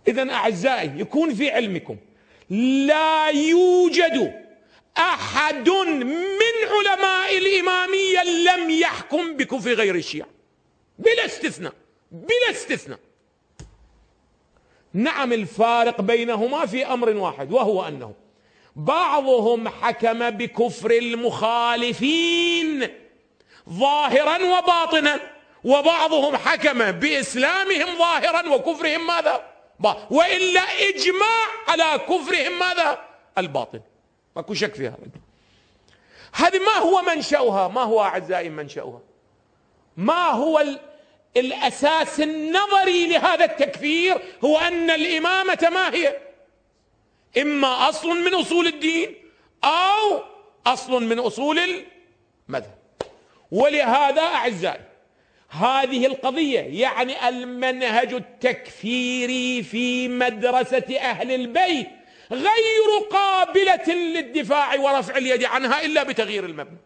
إذن أعزائي يكون في علمكم لا يوجد أحد من علماء الإمامية لم يحكم بكفر غير الشيعة بلا استثناء، بلا استثناء. نعم، الفارق بينهما في أمر واحد، وهو أنه بعضهم حكم بكفر المخالفين ظاهرا وباطنا، وبعضهم حكم بإسلامهم ظاهرا وكفرهم ماذا؟ وإلا إجماع على كفرهم ماذا؟ الباطن، ماكو شك في هذا. هذه ما هو منشأها؟ ما هو أعزائي منشأها؟ ما هو الأساس النظري لهذا التكفير؟ هو أن الإمامة ما هي؟ إما أصل من أصول الدين أو أصل من أصول المذهب. ولهذا أعزائي هذه القضية يعني المنهج التكفيري في مدرسة أهل البيت غير قابلة للدفاع ورفع اليد عنها إلا بتغيير المبنى.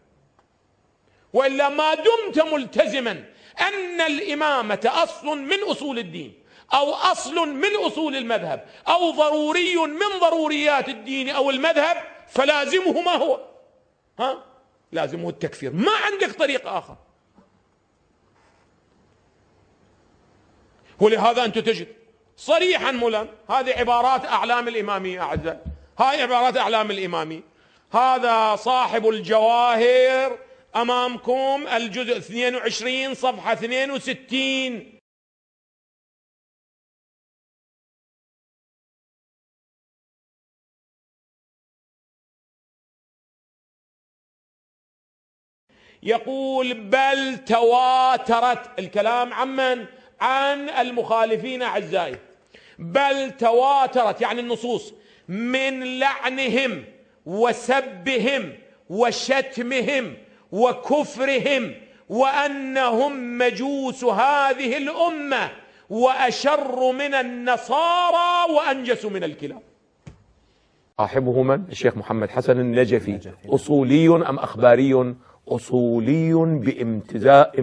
وإلا ما دمت ملتزما أن الإمامة أصل من أصول الدين أو أصل من أصول المذهب أو ضروري من ضروريات الدين أو المذهب، فلازمه ما هو؟ لازمه التكفير، ما عندك طريق آخر. ولهذا أنت تجد صريحا مولانا، هذه عبارات أعلام الإمامية أعزائي، هاي عبارات أعلام الإمامية. هذا صاحب الجواهر أمامكم، الجزء 22 صفحة 62. يقول بل تواترت، الكلام عمن؟ عن المخالفين أعزائي. بل تواترت يعني النصوص من لعنهم وسبهم وشتمهم وكفرهم وأنهم مجوس هذه الأمة وأشر من النصارى وأنجس من الكلاب. صاحبه من؟ الشيخ محمد حسن النجفي. أصولي أم أخباري؟ أصولي بامتياز.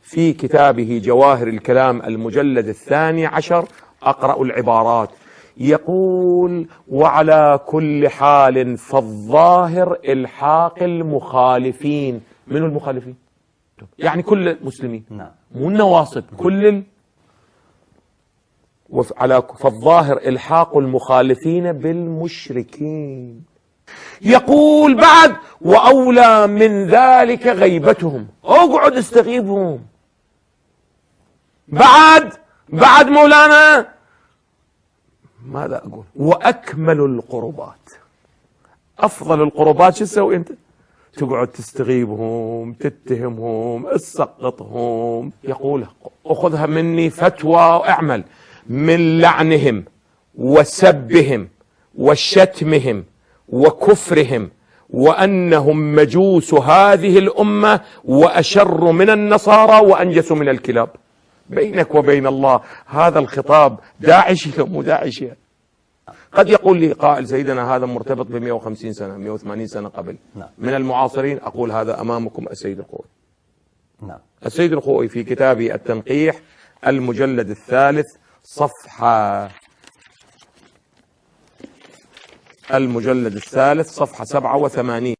في كتابه جواهر الكلام المجلد 12 أقرأ العبارات. يقول وعلى كل حال فالظاهر إلحاق المخالفين. من المخالفين؟ يعني كل المسلمين، مو النواصب، كل فالظاهر إلحاق المخالفين بالمشركين. يقول بعد وأولى من ذلك غيبتهم، اقعد استغيبهم. بعد مولانا ماذا أقول؟ وأكمل القربات، أفضل القربات شو تسوي أنت؟ تقعد تستغيبهم، تتهمهم، تسقطهم. يقول أخذها مني فتوى واعمل من لعنهم وسبهم وشتمهم وكفرهم وأنهم مجوس هذه الأمة وأشر من النصارى وأنجس من الكلاب. بينك وبين الله هذا الخطاب داعشي أو مو داعشي؟ قد يقول لي قائل سيدنا هذا مرتبط ب 150 سنة 180 سنة قبل. من المعاصرين أقول هذا أمامكم السيد الخوئي. السيد الخوئي في كتابه التنقيح المجلد 3 صفحة 87.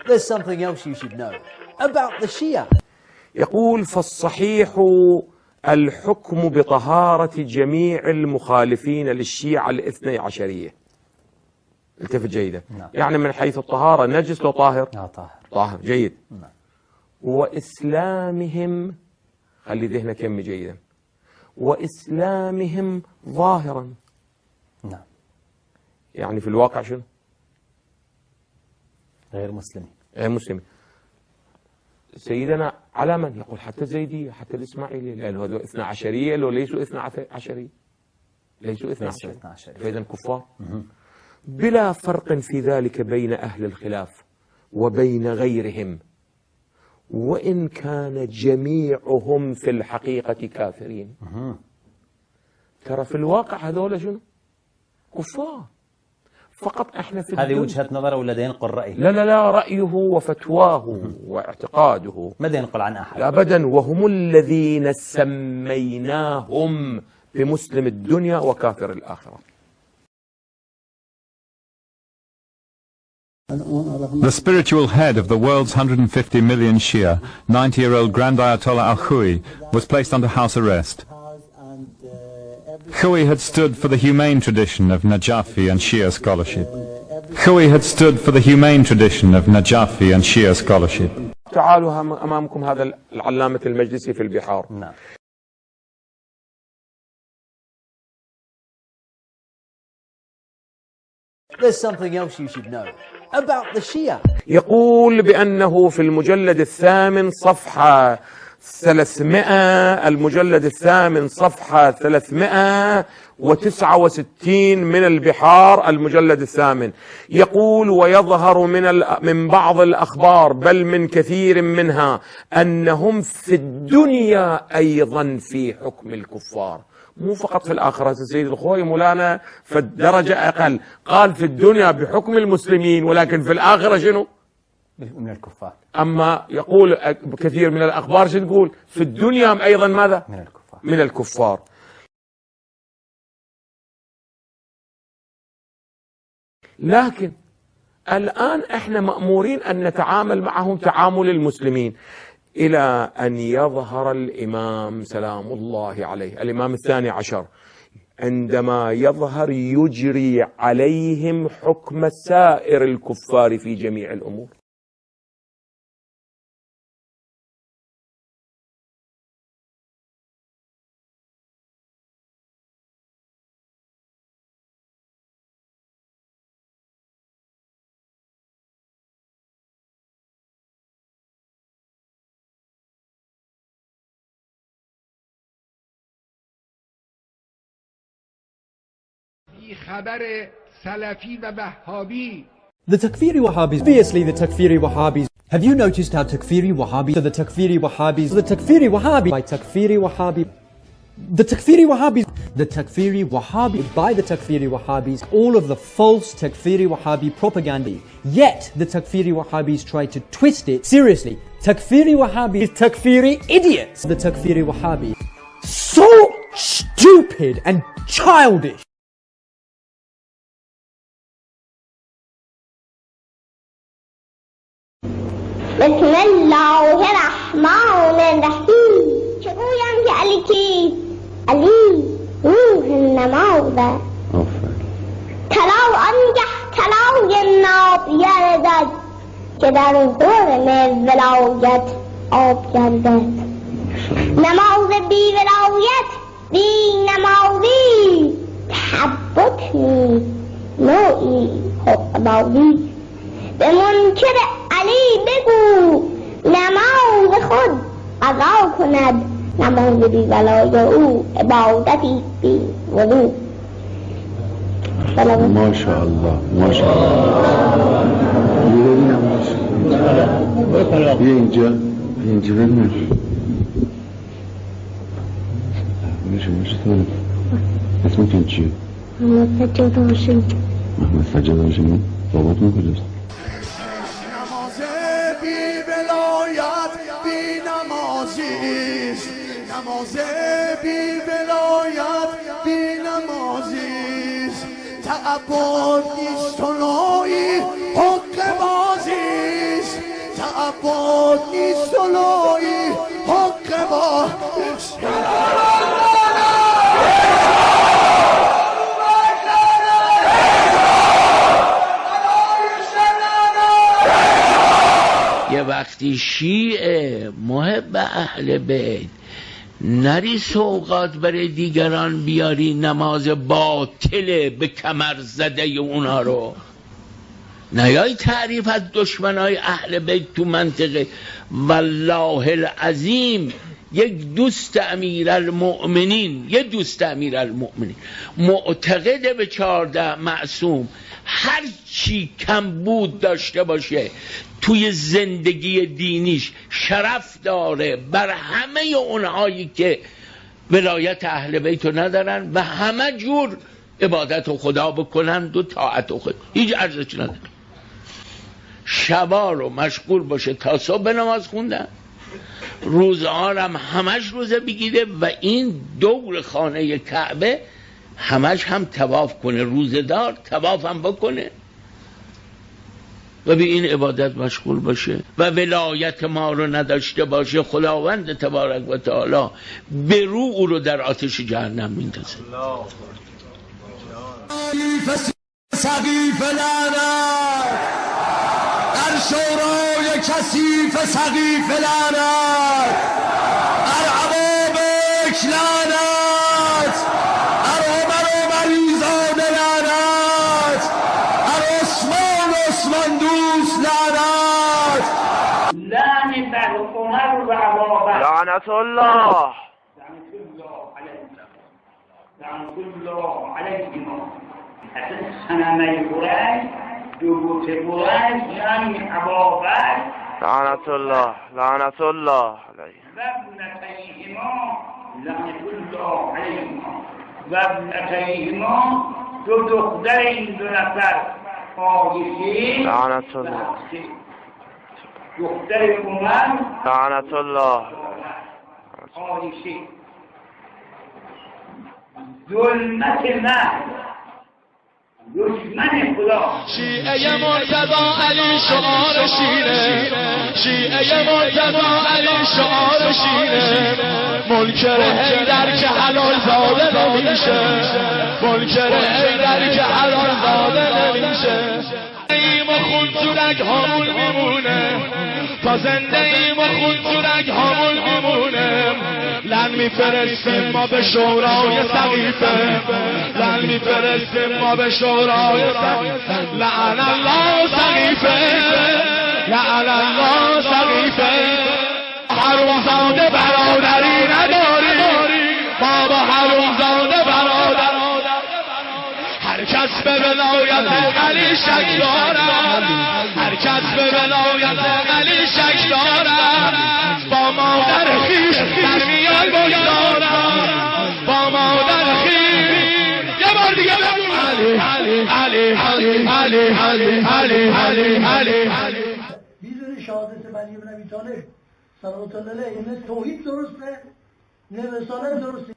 There's something else you should know about the Shia. يقول فالصحيح الحكم بطهارة جميع المخالفين للشيعة الاثني عشرية. التفت جيدا. يعني من حيث الطهارة نجس لو طاهر؟ طاهر جيد. وإسلامهم، خلي ذهنك يمي جيدا، وإسلامهم ظاهرا. يعني في الواقع شنو؟ غير مسلمين. غير مسلمين. سيدنا على من؟ يقول حتى الزيدية، حتى الإسماعيلية، لأنه هذول 12 لو ليسوا 12، ليسوا 12، فإذا كفار. بلا فرق في ذلك بين أهل الخلاف وبين غيرهم، وإن كان جميعهم في الحقيقة كافرين. ترى في الواقع هذول شنو؟ كفار. فقط احنا في هذه الدنيا. وجهة نظره ولا ينقل رأيه؟ لا رأيه وفتواه واعتقاده، ما ينقل عن أحد أبدا. وهم الذين سميناهم بمسلم الدنيا وكافر الآخرة. The spiritual head of the world's 150 million Shia, 90-year-old Grand Ayatollah Al-Khoui, was placed under house arrest. Khoui had stood for the humane tradition of Najafi and Shia scholarship. Khoui had stood for the humane tradition of Najafi and Shia scholarship. تعالوا أمامكم هذا العلامة المجلسي في البحار. نعم. There's something else you should know about the Shia. يقول بأنه في المجلد الثامن صفحة 300، المجلد الثامن صفحة 369 من البحار، المجلد الثامن، يقول: ويظهر من بعض الأخبار بل من كثير منها أنهم في الدنيا أيضا في حكم الكفار. مو فقط في الآخرة. السيد الخوي مولانا في الدرجة أقل، قال في الدنيا بحكم المسلمين، ولكن في الآخرة شنو؟ من الكفار. أما يقول كثير من الأخبار شنو تقول؟ في الدنيا أيضا ماذا؟ من الكفار. من الكفار. لكن الآن احنا مأمورين أن نتعامل معهم تعامل المسلمين، إلى أن يظهر الإمام سلام الله عليه، الإمام الثاني عشر، عندما يظهر يجري عليهم حكم سائر الكفار في جميع الأمور. خبر سلفی و وهابی. The Takfiri Wahhabis, obviously the Takfiri Wahhabis. Have you noticed how Takfiri Wahhabis, the Takfiri Wahhabis, the Takfiri Wahhabi, by Takfiri Wahhabi, the Takfiri Wahhabis, the Takfiri Wahhabi, by the Takfiri Wahhabis, all of the false Takfiri Wahhabi propaganda. Yet the Takfiri Wahhabis try to twist it. Seriously, Takfiri Wahhabi is Takfiri idiots. The Takfiri Wahhabi, so stupid and childish. بسم الله الرحمن الرحیم. چه گویم که علی کی؟ علی روح نمازه. طلا آنگه طلای ناب گردد که در حرم ولایت آب گردد. نماز بی ولایت بی نمازی تحبط نیست، نوعی حقبازی. به منکر علی بگو نماز خود قضا کند، نماز بی ولای او عبادتی بی وضو. ماشاءالله ماشاءالله. بیا اینجا ببینم. میشه اسمتون چیه؟ محمد سجاد هاشمی. محمد سجاد هاشمی. باباتون کجاست؟ نماز بی ولایت بی نمازیست. نماز بی ولایت بی نمازیست. تعبد نیست و نوعی حق بازیست. تعبد نیست و نوعی حق بازیست. یه وقتی شیعه محب اهل بیت نری سوقات برای دیگران بیاری، نماز باطله به کمر زده اونا رو نیای تعریف از دشمنای اهل بیت تو منطقه. والله العظیم یک دوست امیرالمؤمنین معتقد به 14 معصوم هر چی کم بود داشته باشه توی زندگی دینیش شرف داره بر همه اونهایی که ولایت اهل بیت رو ندارن و همه جور عبادت و خدا بکنند و طاعت و خدا، هیچ ارزشی نداره. شبا رو مشغول باشه تا صبح به نماز خوندن، روزها هم همش روزه بگیره و این دور خانه کعبه همش هم طواف کنه، روزه‌دار طواف هم بکنه و به این عبادت مشغول باشه و ولایت ما رو نداشته باشه، خداوند تبارک و تعالی به رو او رو در آتش جهنم میندازه. سقیف لعنت در شورای کثیف سقیف لعنت در عوابک لعنت در عمر و مریضان لعنت در عثمان دوست لعنت لعنت بر عمر و عوابک لعنت الله لعنت الله علیهما. سنمه قریش دو بت قریش یعنی عوابک لعنت الله لعنت الله علیه و ابنتیهما لعنت الله علیهما و ابنتیهما دو دختر این دو نفر عایشه لعنت الله دختر عمر لعنت الله عایشه. ظلمت من دشمن خدا شیعه مرتضی علی شعار شیره، شیعه مرتضی علی شعار شیره، منکر حیدر که حلال زاده نمیشه، منکر حیدر که حلال زاده نمیشه. ایم و خون تو رگ هامون میمونه، تا زنده ایم و خون تو رگ هامون میمونه. لن میفرستیم ما به شورای سقیفه، لن میفرستیم ما به شورای سقیفه. لعن الله سقیفه، لعن الله سقیفه. حرومزاده برادری نداری، ما با حرومزاده برادر. هر کس به ولایت علی شک دارد، هر کس به ولایت علی شک دارد. با مادر خویش در میان بگذارد، با مادر خویش. یه بار دیگه بگو علی علی علی علی علی علی علی علی علی. بدون شهادت علی بن ابی طالب صلوات الله علیه نه توحید درسته نه رسالت درسته.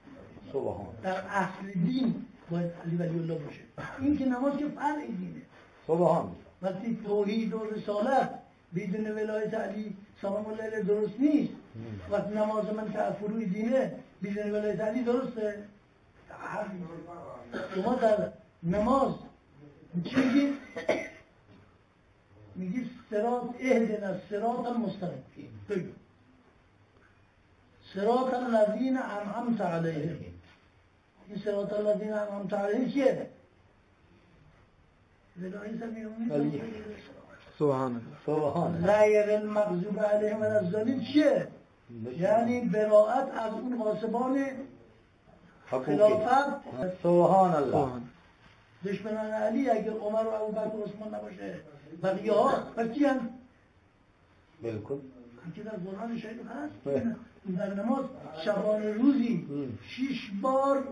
سبحان در اصل دین باید علی ولی الله باشه. این که نماز که فرع دینه. سبحان. وقتی توحید و رسالت بدون ولایت علی سلام الله علیه درست نیست، وقتی نماز من که فروع دینه بدون ولایت علی درسته. شما در نماز چی میگید؟ میگید صراط اهدنا الصراط المستقیم. بگو صراط الذین انعمت علیهم. این صراط الذین انعمت علیهم چیه؟ سبحان الله. غیر المغضوب علیهم ولا الضالین چیه؟ یعنی براءت از اون غاصبان خلافت. سبحان الله. دشمنان علی اگر عمر و ابوبکر و عثمان نباشه بقیه ها کی هم؟ بالکل که در قرآن شریف هست. در نماز شبانه روزی 6 بار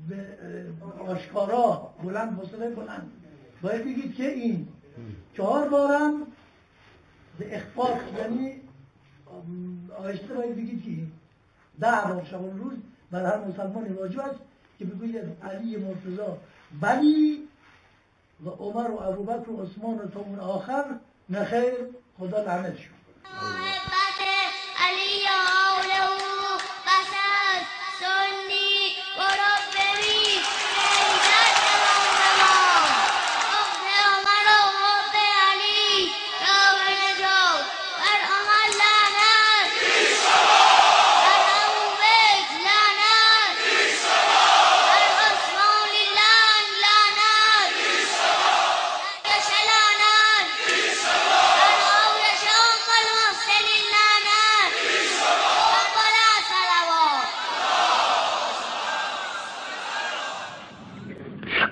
به آشکارا بلند بسره بلند باید بگید که این 4 بارم به اخفاق یعنی آهسته باید بگید که این 10 بار شبانه روز بر هر مسلمانی واجب است که بگوید علی مرتضی بلی و عمر و ابوبکر و عثمان و تا اون آخر نخیر خدا لعنت شد.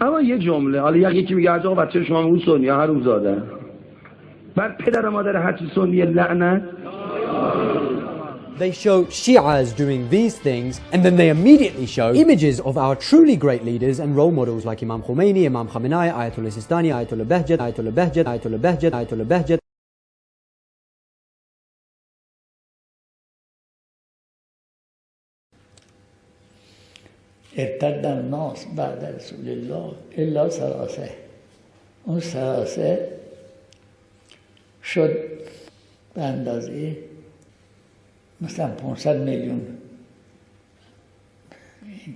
اما یه جمله، حالا یکی میگه آقا بچه شما اون سنی ها حروم زاده، بعد پدر و مادر هرچی سنی لعنت. They show Shias doing these things, and then they immediately show images of our truly great leaders and role models like Imam Khomeini, Imam Khamenei, Ayatollah Sistani, Ayatollah Behjat, Ayatollah Behjat, Ayatollah Behjat, Ayatollah Behjat. ارتد الناس بعد رسول الله الا ثلاثه. اون ثلاثه شد به اندازه مثلا 500 میلیون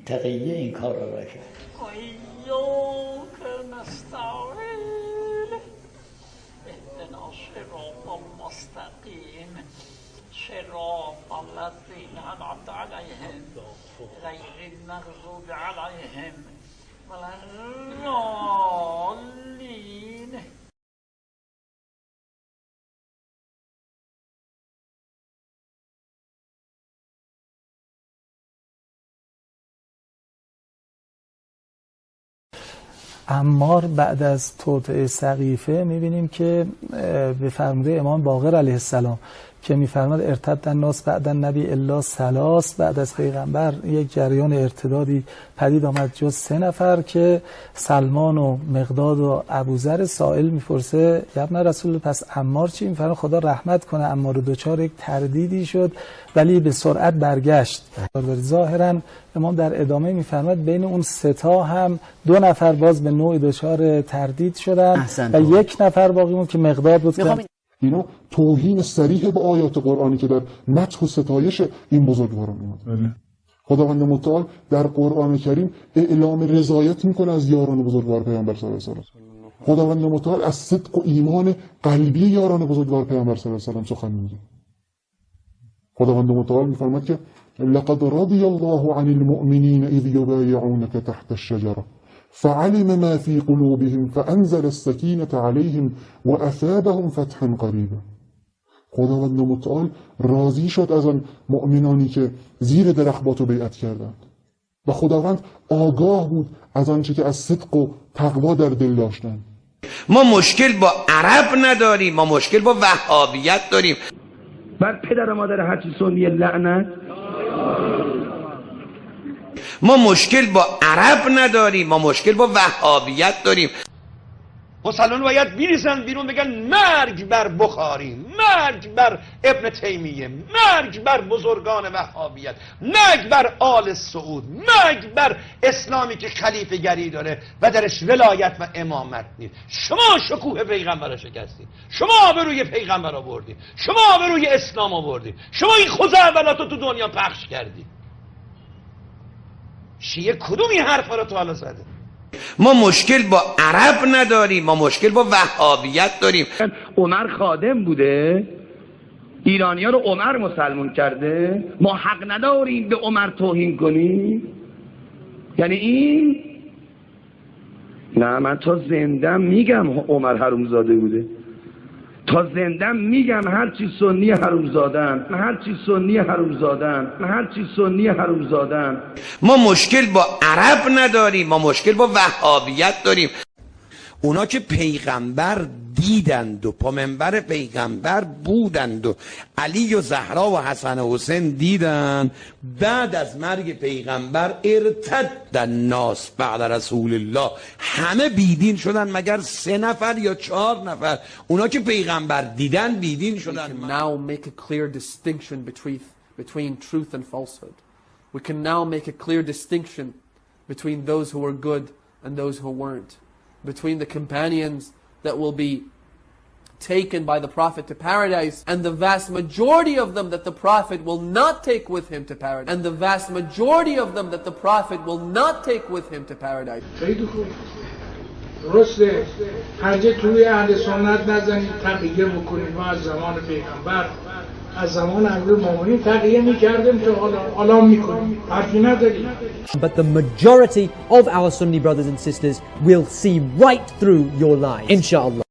تقیه این کار را کرد. ایاک نستعین اهدنا الصراط المستقیم صراط الذین انعمت علیهم غیر المغضوب علیهم ولا الضالین. عمار بعد از توطئه سقیفه می‌بینیم که به فرموده امام باقر علیه السلام که می‌فرماد ارتد الناس بعد النبی الا ثلاث، بعد از پیغمبر یک جریان ارتدادی پدید آمد جز 3 نفر که سلمان و مقداد و ابوذر. سائل میپرسه ابن رسول پس عمار چی؟ میفرماد خدا رحمت کنه عمار دچار یک تردیدی شد ولی به سرعت برگشت. ظاهرا امام در ادامه میفرماد بین اون 3 تا هم 2 نفر باز به نوعی دچار تردید شدن و 1 نفر باقی مون که مقداد بود که اینا توهین صریح به آیات قرآنی که در مدح و ستایش این بزرگواران اومده. خداوند متعال در قرآن کریم اعلام رضایت میکنه از یاران بزرگوار پیامبر صلی الله علیه و آله. خداوند متعال از صدق و ایمان قلبی یاران بزرگوار پیامبر صلی الله علیه و آله سخن میگه. خداوند متعال میفرماید که لقد رضی الله عن المؤمنین اذ یبایعونک تحت الشجره فعلم ما في قلوبهم فانزل السكینة عليهم واثابهم فتحا قریبا. خداوند متعال راضی شد از آن مؤمنانی که زیر درخت و بیعت کردند و خداوند آگاه بود از آنچه که از صدق و تقوا در دل داشتند. ما مشکل با عرب نداریم، ما مشکل با وهابیت داریم. بر پدر و مادر هرچی سنی لعنت. ما مشکل با عرب نداریم، ما مشکل با وهابیت داریم. مسلمان باید بیریزن بیرون بگن مرگ بر بخاری، مرگ بر ابن تیمیه، مرگ بر بزرگان وهابیت، مرگ بر آل سعود، مرگ بر اسلامی که خلیفه گری داره و درش ولایت و امامت نیست. شما شکوه پیغمبر را شکستید، شما آبروی پیغمبر آوردید، شما آبروی اسلام آوردید، شما این خزعبلات رو تو دنیا پخش کردید. شیعه کدوم این حرفا رو تو حالا زده؟ ما مشکل با عرب نداریم، ما مشکل با وهابیت داریم. عمر خادم بوده، ایرانی‌ها رو عمر مسلمون کرده، ما حق نداریم به عمر توهین کنیم. یعنی این نه، من تا زندم میگم عمر حرومزاده بوده، تا زندم میگم هرچی سنی حرومزادن، هرچی سنی حرومزادن، هرچی سنی حرومزادن. ما مشکل با عرب نداریم، ما مشکل با وهابیت داریم. اونا که پیغمبر دیدند و پا منبر پیغمبر بودند و علی و زهرا و حسن و حسین دیدند، بعد از مرگ پیغمبر ارتد الناس بعد رسول الله، همه بیدین شدن مگر 3 نفر یا 4 نفر. اونا که پیغمبر دیدن بیدین شدن. We can now make a clear distinction between truth and falsehood. We can now make a clear distinction between those who were good and those who weren't, between the companions that will be taken by the Prophet to paradise and the vast majority of them that the Prophet will not take with him to paradise, and the vast majority of them that the Prophet will not take with him to paradise. خیلی خوب، درسته، هرجا توی اهل سنت نزنید تقیه بکنید. ما از زمان پیغمبر، از زمان امیرالمومنین تقیه میکردیم که حالا میکنیم، حرفی نداریم. But the majority of our Sunni brothers and sisters will see right through your lies, inshallah.